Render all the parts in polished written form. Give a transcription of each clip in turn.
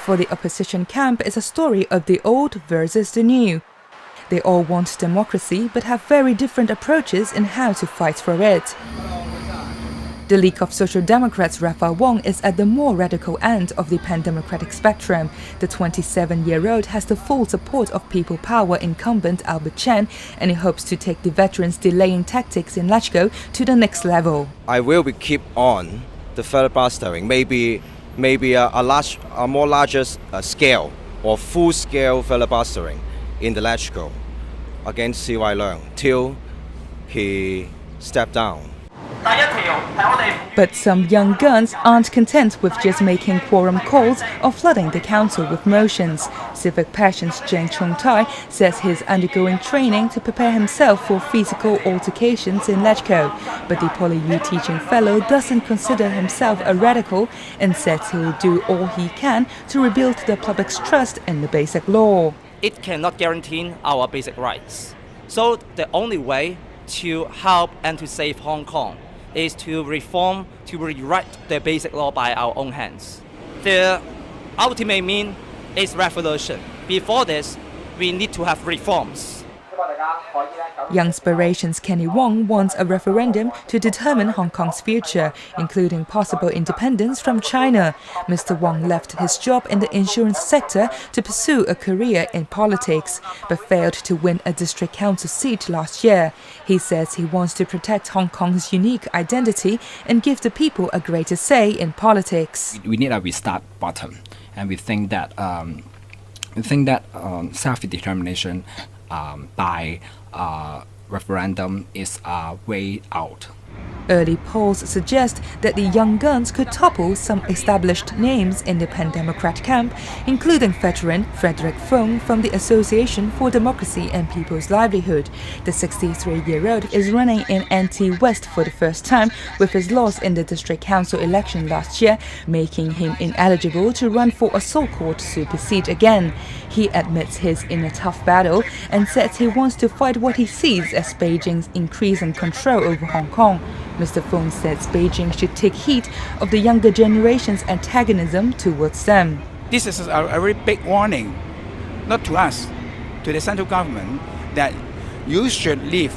For the opposition camp, it's a story of the old versus the new. They all want democracy but have very different approaches in how to fight for it. The League of Social Democrats' Raphael Wong is at the more radical end of the pan-democratic spectrum. The 27-year-old has the full support of People Power incumbent Albert Chen, and he hopes to take the veterans' delaying tactics in LegCo to the next level. I will keep on the filibustering, maybe a more larger scale or full-scale filibustering in the LegCo against CY Leung till he stepped down. But some young guns aren't content with just making quorum calls or flooding the council with motions. Civic Passion's Zheng Chongtai says he's undergoing training to prepare himself for physical altercations in LegCo. But the PolyU teaching fellow doesn't consider himself a radical and says he'll do all he can to rebuild the public's trust in the basic law. It cannot guarantee our basic rights. So the only way to help and to save Hong Kong is to reform, to rewrite the basic law by our own hands. The ultimate mean is revolution. Before this, we need to have reforms. Young Inspiration's Candice Wong wants a referendum to determine Hong Kong's future, including possible independence from China. Mr. Wong left his job in the insurance sector to pursue a career in politics, but failed to win a district council seat last year. He says he wants to protect Hong Kong's unique identity and give the people a greater say in politics. We need a restart button, and we think that self-determination by referendum is a way out. Early polls suggest that the young guns could topple some established names in the pan-democrat camp, including veteran Frederick Fung from the Association for Democracy and People's Livelihood. The 63-year-old is running in anti-West for the first time, with his loss in the district council election last year, making him ineligible to run for a so-called super seat again. He admits he's in a tough battle and says he wants to fight what he sees as Beijing's increasing control over Hong Kong. Mr. Fung says Beijing should take heed of the younger generation's antagonism towards them. This is a very big warning, not to us, to the central government, that you should leave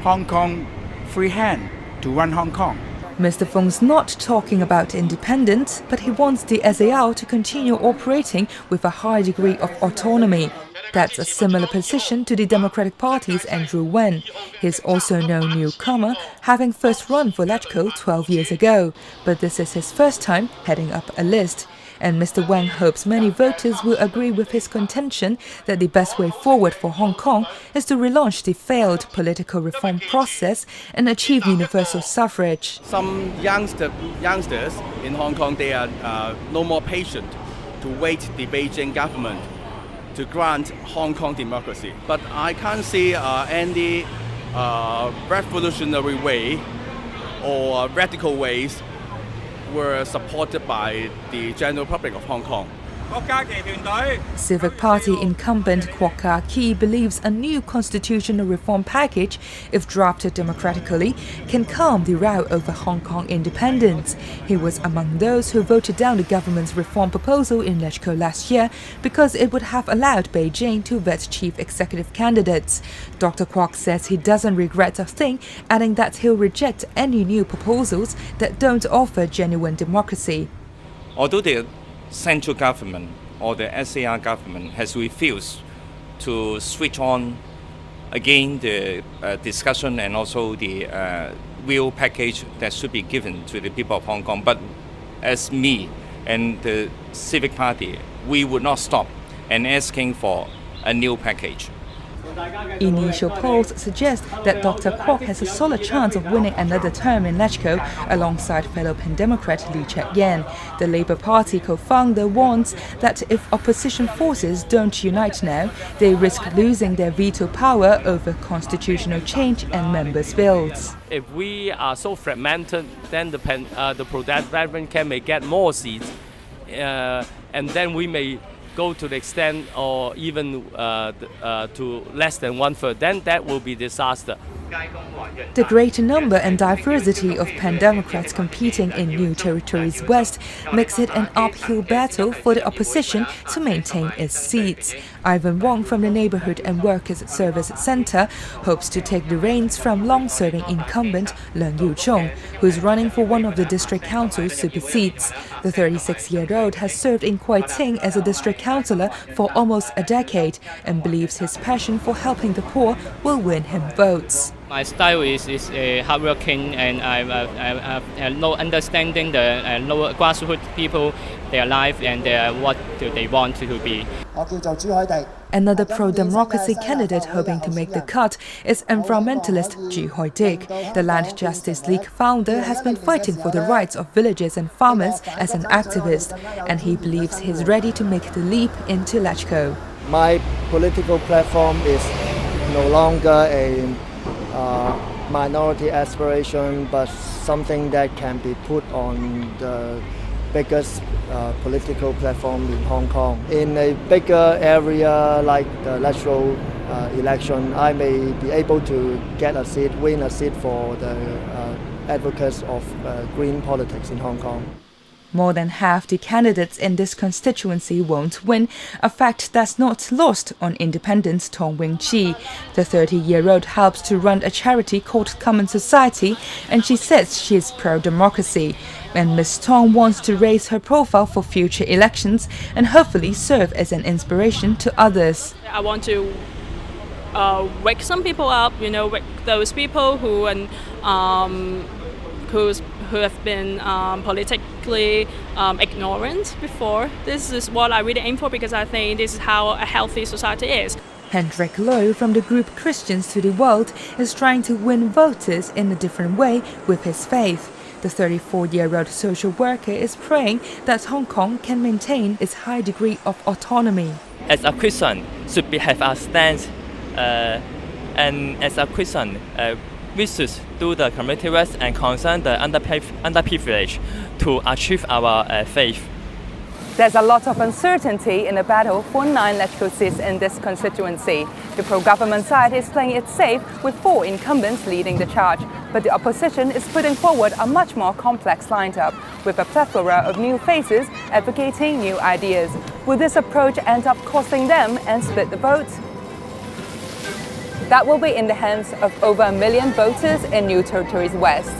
Hong Kong free hand to run Hong Kong. Mr. Fung's not talking about independence, but he wants the SAR to continue operating with a high degree of autonomy. That's a similar position to the Democratic Party's Andrew Wen. He's also no newcomer, having first run for LegCo 12 years ago, but this is his first time heading up a list. And Mr. Wang hopes many voters will agree with his contention that the best way forward for Hong Kong is to relaunch the failed political reform process and achieve universal suffrage. Some youngsters in Hong Kong, they are no more patient to wait the Beijing government to grant Hong Kong democracy. But I can't see any revolutionary way or radical ways were supported by the general public of Hong Kong. Civic Party incumbent Kwok Ka-ki believes a new constitutional reform package, if drafted democratically, can calm the row over Hong Kong independence. He was among those who voted down the government's reform proposal in LegCo last year because it would have allowed Beijing to vet chief executive candidates. Dr. Kwok says he doesn't regret a thing, adding that he'll reject any new proposals that don't offer genuine democracy. Although the central government or the SAR government has refused to switch on again the discussion and also the real package that should be given to the people of Hong Kong. But as me and the Civic Party, we would not stop and asking for a new package. Initial polls suggest that Dr. Kwok has a solid chance of winning another term in LegCo alongside fellow pan-democrat Lee Cheuk-yen. The Labour Party co-founder warns that if opposition forces don't unite now, they risk losing their veto power over constitutional change and members' bills. If we are so fragmented, then the pro-development can may get more seats, and then we may go to the extent or even to less than 1/3, then that will be disaster. The greater number and diversity of pan-democrats competing in New Territories West makes it an uphill battle for the opposition to maintain its seats. Ivan Wong from the Neighborhood and Workers' Service Center hopes to take the reins from long-serving incumbent Leung Yiu-chung, who is running for one of the district council super seats. The 36-year-old has served in Kwai Tsing as a district councillor for almost a decade and believes his passion for helping the poor will win him votes. My style is hardworking, and I have no understanding the lower grassroots people, their life and what do they want to be. Another pro-democracy candidate hoping to make the cut is environmentalist Ju Hoi-dik. The Land Justice League founder has been fighting for the rights of villagers and farmers as an activist, and he believes he's ready to make the leap into LegCo. My political platform is no longer a minority aspiration, but something that can be put on the biggest political platform in Hong Kong. In a bigger area like the electoral election, I may be able to get a seat, win a seat for the advocates of green politics in Hong Kong. More than half the candidates in this constituency won't win, a fact that's not lost on independent Tong Wing-chi. The 30-year-old helps to run a charity called Common Society, and she says she is pro-democracy. And Ms. Tong wants to raise her profile for future elections and hopefully serve as an inspiration to others. I want to wake some people up, wake those people who have been politically ignorant before. This is what I really aim for, because I think this is how a healthy society is. Hendrik Low from the group Christians to the World is trying to win voters in a different way with his faith. The 34-year-old social worker is praying that Hong Kong can maintain its high degree of autonomy. As a Christian, should have a stance, and as a Christian, we should do the community work and concern the underprivileged to achieve our faith. There's a lot of uncertainty in the battle for 9 LegCo seats in this constituency. The pro-government side is playing it safe with 4 incumbents leading the charge, but the opposition is putting forward a much more complex lineup, with a plethora of new faces advocating new ideas. Will this approach end up costing them and split the vote? That will be in the hands of over 1 million voters in New Territories West.